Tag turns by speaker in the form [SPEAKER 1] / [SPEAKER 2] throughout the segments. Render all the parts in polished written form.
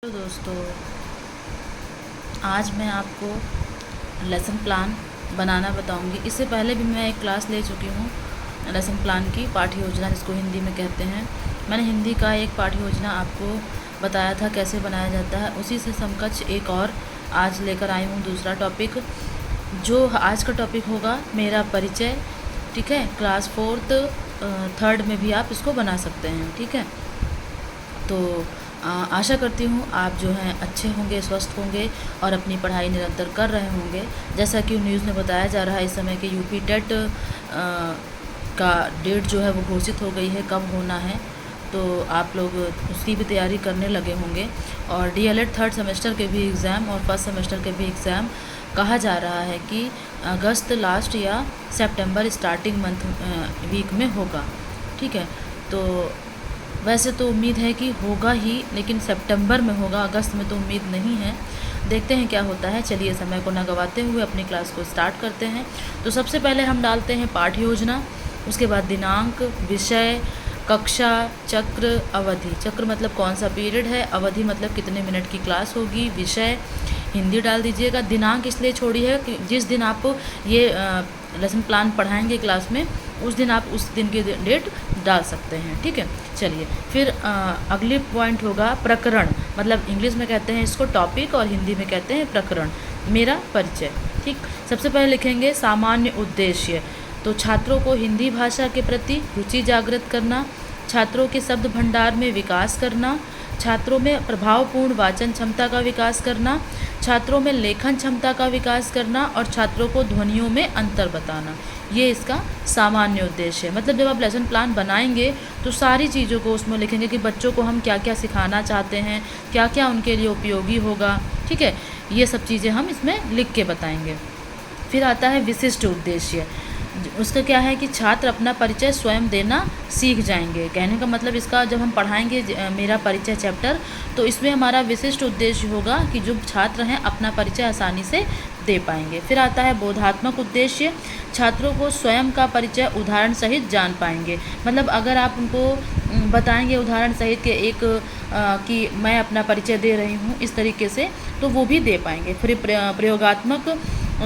[SPEAKER 1] Hello दोस्तों, आज मैं आपको लेसन प्लान बनाना बताऊंगी। इससे पहले भी मैं एक क्लास ले चुकी हूँ लेसन प्लान की, पाठ्य योजना जिसको हिंदी में कहते हैं। मैंने हिंदी का एक पाठ्य योजना आपको बताया था कैसे बनाया जाता है। उसी से समकक्ष एक और आज लेकर आई हूँ दूसरा टॉपिक। जो आज का टॉपिक होगा मेरा परिचय, ठीक है। क्लास 4th 3rd में भी आप इसको बना सकते हैं, ठीक है। तो आशा करती हूँ आप जो हैं अच्छे होंगे, स्वस्थ होंगे और अपनी पढ़ाई निरंतर कर रहे होंगे। जैसा कि न्यूज़ में बताया जा रहा है इस समय कि यूपी टेट का डेट जो है वो घोषित हो गई है, कब होना है। तो आप लोग उसकी भी तैयारी करने लगे होंगे। और डीएलएड 3rd सेमेस्टर के भी एग्ज़ाम और 1st सेमेस्टर के भी एग्ज़ाम कहा जा रहा है कि अगस्त लास्ट या सितंबर स्टार्टिंग वीक में होगा, ठीक है। तो वैसे तो उम्मीद है कि होगा ही, लेकिन सितंबर में होगा, अगस्त में तो उम्मीद नहीं है। देखते हैं क्या होता है। चलिए समय को न गवाते हुए अपनी क्लास को स्टार्ट करते हैं। तो सबसे पहले हम डालते हैं पाठ्य योजना, उसके बाद दिनांक, विषय, कक्षा, चक्र, अवधि। चक्र मतलब कौन सा पीरियड है, अवधि मतलब कितने मिनट की क्लास होगी, विषय हिंदी डाल दीजिएगा। दिनांक इसलिए छोड़ी है कि जिस दिन आप ये लेसन प्लान पढ़ाएंगे क्लास में, उस दिन आप उस दिन की डेट डाल सकते हैं, ठीक है। चलिए फिर अगली पॉइंट होगा प्रकरण, मतलब इंग्लिश में कहते हैं इसको टॉपिक और हिंदी में कहते हैं प्रकरण। मेरा परिचय, ठीक। सबसे पहले लिखेंगे सामान्य उद्देश्य। तो छात्रों को हिंदी भाषा के प्रति रुचि जागृत करना, छात्रों के शब्द भंडार में विकास करना, छात्रों में प्रभावपूर्ण वाचन क्षमता का विकास करना, छात्रों में लेखन क्षमता का विकास करना और छात्रों को ध्वनियों में अंतर बताना। ये इसका सामान्य उद्देश्य है। मतलब जब आप लेसन प्लान बनाएंगे तो सारी चीज़ों को उसमें लिखेंगे कि बच्चों को हम क्या क्या सिखाना चाहते हैं, क्या क्या उनके लिए उपयोगी होगा, ठीक है। ये सब चीज़ें हम इसमें लिख के बताएंगे। फिर आता है विशिष्ट उद्देश्य। उसका क्या है कि छात्र अपना परिचय स्वयं देना सीख जाएंगे। कहने का मतलब इसका जब हम पढ़ाएंगे मेरा परिचय चैप्टर, तो इसमें हमारा विशिष्ट उद्देश्य होगा कि जो छात्र हैं अपना परिचय आसानी से दे पाएंगे। फिर आता है बोधात्मक उद्देश्य। छात्रों को स्वयं का परिचय उदाहरण सहित जान पाएंगे। मतलब अगर आप उनको बताएंगे उदाहरण सहित के एक कि मैं अपना परिचय दे रही हूँ इस तरीके से, तो वो भी दे पाएंगे। फिर प्रयोगात्मक,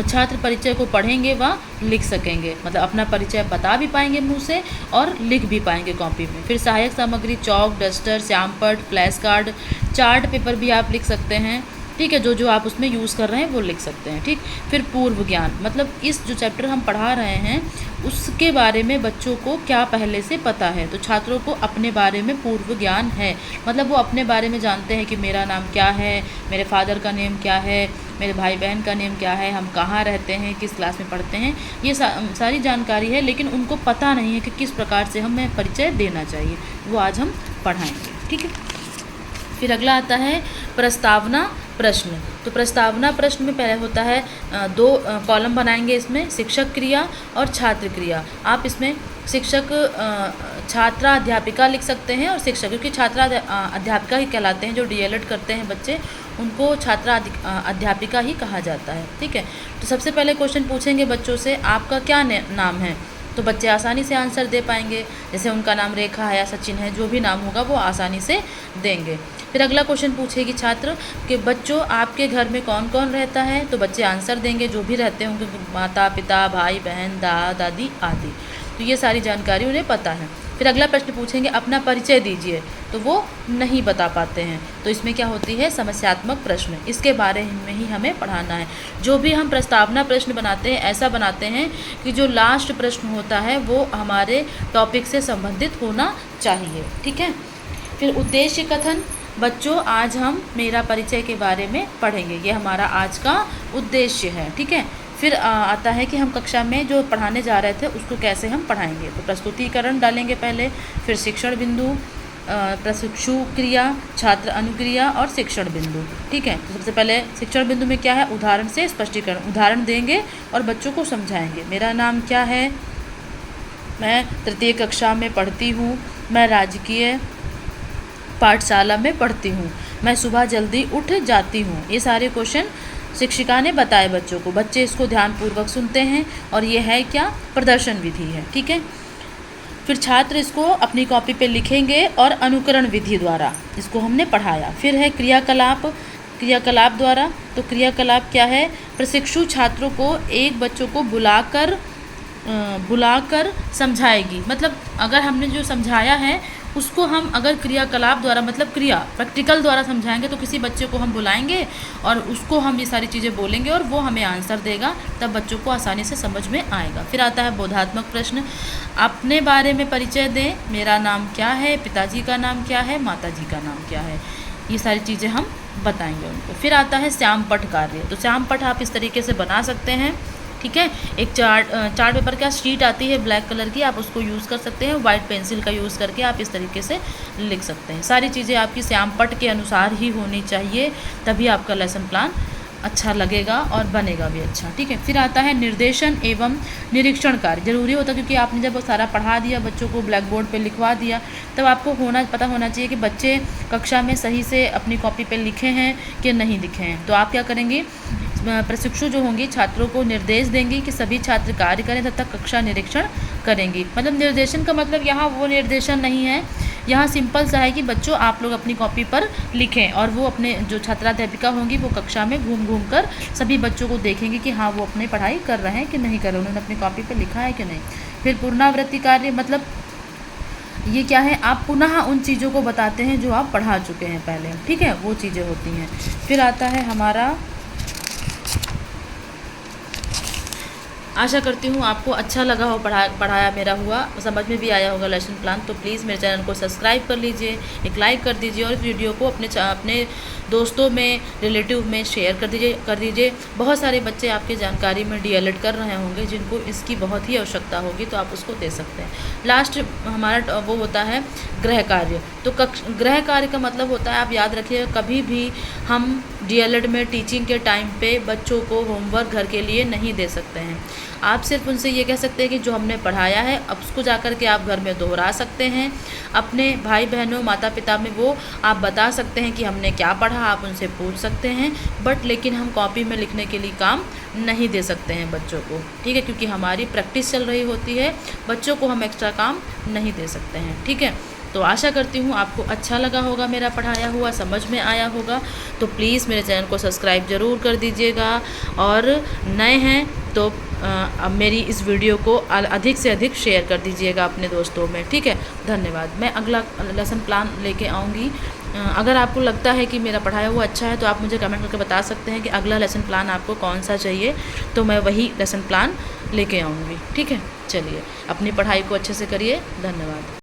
[SPEAKER 1] छात्र परिचय को पढ़ेंगे व लिख सकेंगे, मतलब अपना परिचय बता भी पाएंगे मुंह से और लिख भी पाएंगे कॉपी में। फिर सहायक सामग्री चौक, डस्टर, श्यामपट्ट, फ्लैश कार्ड, चार्ट पेपर भी आप लिख सकते हैं, ठीक है। जो जो आप उसमें यूज़ कर रहे हैं वो लिख सकते हैं, ठीक। फिर पूर्व ज्ञान, मतलब इस जो चैप्टर हम पढ़ा रहे हैं उसके बारे में बच्चों को क्या पहले से पता है। तो छात्रों को अपने बारे में पूर्व ज्ञान है, मतलब वो अपने बारे में जानते हैं कि मेरा नाम क्या है, मेरे फादर का नेम क्या है, मेरे भाई बहन का नेम क्या है, हम कहाँ रहते हैं, किस क्लास में पढ़ते हैं, ये सारी जानकारी है। लेकिन उनको पता नहीं है कि किस प्रकार से हमें परिचय देना चाहिए, वो आज हम पढ़ाएंगे, ठीक है। फिर अगला आता है प्रस्तावना प्रश्न। तो प्रस्तावना प्रश्न में पहले होता है 2 कॉलम बनाएंगे इसमें, शिक्षक क्रिया और छात्र क्रिया। आप इसमें शिक्षक छात्रा अध्यापिका लिख सकते हैं और शिक्षक, क्योंकि छात्रा अध्यापिका ही कहलाते हैं। जो डीएलएड करते हैं बच्चे उनको छात्रा अध्यापिका ही कहा जाता है, ठीक है। तो सबसे पहले क्वेश्चन पूछेंगे बच्चों से, आपका क्या नाम है। तो बच्चे आसानी से आंसर दे पाएंगे, जैसे उनका नाम रेखा है या सचिन है, जो भी नाम होगा वो आसानी से देंगे। फिर अगला क्वेश्चन पूछेगी छात्र कि बच्चों आपके घर में कौन कौन रहता है। तो बच्चे आंसर देंगे, जो भी रहते होंगे, माता पिता, भाई बहन, दादा दादी आदि। तो ये सारी जानकारी उन्हें पता है। फिर अगला प्रश्न पूछेंगे अपना परिचय दीजिए, तो वो नहीं बता पाते हैं। तो इसमें क्या होती है समस्यात्मक प्रश्न, इसके बारे में ही हमें पढ़ाना है। जो भी हम प्रस्तावना प्रश्न बनाते हैं ऐसा बनाते हैं कि जो लास्ट प्रश्न होता है वो हमारे टॉपिक से संबंधित होना चाहिए, ठीक है। फिर उद्देश्य कथन, बच्चों आज हम मेरा परिचय के बारे में पढ़ेंगे, ये हमारा आज का उद्देश्य है, ठीक है। फिर आता है कि हम कक्षा में जो पढ़ाने जा रहे थे उसको कैसे हम पढ़ाएंगे। तो प्रस्तुतिकरण डालेंगे पहले, फिर शिक्षण बिंदु, प्रशिक्षु क्रिया, छात्र अनुक्रिया और शिक्षण बिंदु, ठीक है। तो सबसे पहले शिक्षण बिंदु में क्या है, उदाहरण से स्पष्टीकरण, उदाहरण देंगे और बच्चों को समझाएंगे। मेरा नाम क्या है, मैं 3य कक्षा में पढ़ती हूँ, मैं राजकीय पाठशाला में पढ़ती हूँ, मैं सुबह जल्दी उठ जाती हूँ। ये सारे क्वेश्चन शिक्षिका ने बताए बच्चों को, बच्चे इसको ध्यानपूर्वक सुनते हैं और ये है क्या, प्रदर्शन विधि है, ठीक है। फिर छात्र इसको अपनी कॉपी पे लिखेंगे और अनुकरण विधि द्वारा इसको हमने पढ़ाया। फिर है क्रियाकलाप, क्रियाकलाप द्वारा। तो क्रियाकलाप क्या है? प्रशिक्षु छात्रों को एक बच्चों को बुलाकर समझाएगी। मतलब अगर हमने जो समझाया है उसको हम अगर क्रियाकलाप द्वारा मतलब क्रिया प्रैक्टिकल द्वारा समझाएंगे तो किसी बच्चे को हम बुलाएंगे और उसको हम ये सारी चीज़ें बोलेंगे और वो हमें आंसर देगा, तब बच्चों को आसानी से समझ में आएगा। फिर आता है बोधात्मक प्रश्न। अपने बारे में परिचय दें, मेरा नाम क्या है, पिताजी का नाम क्या है, माताजी का नाम क्या है, ये सारी चीज़ें हम बताएंगे उनको। फिर आता है श्यामपट्ट कार्य। तो श्यामपट्ट आप इस तरीके से बना सकते हैं, ठीक है। एक चार्ट पेपर का शीट आती है ब्लैक कलर की, आप उसको यूज़ कर सकते हैं। वाइट पेंसिल का यूज़ करके आप इस तरीके से लिख सकते हैं। सारी चीज़ें आपकी श्यामपट्ट के अनुसार ही होनी चाहिए, तभी आपका लेसन प्लान अच्छा लगेगा और बनेगा भी अच्छा, ठीक है। फिर आता है निर्देशन एवं निरीक्षण कार्य। जरूरी होता है क्योंकि आपने जब सारा पढ़ा दिया, बच्चों को ब्लैक बोर्ड पे लिखवा दिया, तब आपको पता होना चाहिए कि बच्चे कक्षा में सही से अपनी कॉपी पे लिखे हैं कि नहीं लिखे हैं। तो आप क्या करेंगे, प्रशिक्षु जो होंगी छात्रों को निर्देश देंगी कि सभी छात्र कार्य करें तब तक कक्षा निरीक्षण करेंगी। मतलब निर्देशन का मतलब यहाँ वो निर्देशन नहीं है, यहाँ सिंपल सा है कि बच्चों आप लोग अपनी कॉपी पर लिखें और वो अपने जो छात्राध्यापिका होंगी वो कक्षा में घूम घूम कर सभी बच्चों को देखेंगे कि हाँ वो अपनी पढ़ाई कर रहे हैं कि नहीं कर रहे, उन्होंने अपनी कॉपी पर लिखा है कि नहीं। फिर पुनरावृत्ति कार्य, मतलब ये क्या है, आप पुनः उन चीज़ों को बताते हैं जो आप पढ़ा चुके हैं पहले, ठीक है, वो चीज़ें होती हैं। फिर आता है हमारा, आशा करती हूँ आपको अच्छा लगा हो, पढ़ाया मेरा हुआ, समझ में भी आया होगा लेसन प्लान। तो प्लीज़ मेरे चैनल को सब्सक्राइब कर लीजिए, एक लाइक कर दीजिए और इस वीडियो को अपने दोस्तों में, रिलेटिव में शेयर कर दीजिए। बहुत सारे बच्चे आपके जानकारी में DLED कर रहे होंगे जिनको इसकी बहुत ही आवश्यकता होगी, तो आप उसको दे सकते हैं। लास्ट हमारा वो होता है गृह कार्य। तो गृह कार्य का मतलब होता है, आप याद रखिएगा, कभी भी हम DLED में टीचिंग के टाइम पे बच्चों को होमवर्क घर के लिए नहीं दे सकते हैं। आप सिर्फ उनसे ये कह सकते हैं कि जो हमने पढ़ाया है अब उसको जा कर के आप घर में दोहरा सकते हैं। अपने भाई बहनों, माता पिता में वो आप बता सकते हैं कि हमने क्या पढ़ा, आप उनसे पूछ सकते हैं। बट लेकिन हम कॉपी में लिखने के लिए काम नहीं दे सकते हैं बच्चों को, ठीक है, क्योंकि हमारी प्रैक्टिस चल रही होती है, बच्चों को हम एक्स्ट्रा काम नहीं दे सकते हैं, ठीक है। तो आशा करती हूँ आपको अच्छा लगा होगा, मेरा पढ़ाया हुआ समझ में आया होगा। तो प्लीज़ मेरे चैनल को सब्सक्राइब ज़रूर कर दीजिएगा और नए हैं तो अब मेरी इस वीडियो को अधिक से अधिक शेयर कर दीजिएगा अपने दोस्तों में, ठीक है। धन्यवाद। मैं अगला लेसन प्लान लेके आऊँगी। अगर आपको लगता है कि मेरा पढ़ाया हुआ अच्छा है तो आप मुझे कमेंट करके बता सकते हैं कि अगला लेसन प्लान आपको कौन सा चाहिए, तो मैं वही लेसन प्लान लेके आऊँगी, ठीक है। चलिए, अपनी पढ़ाई को अच्छे से करिए। धन्यवाद।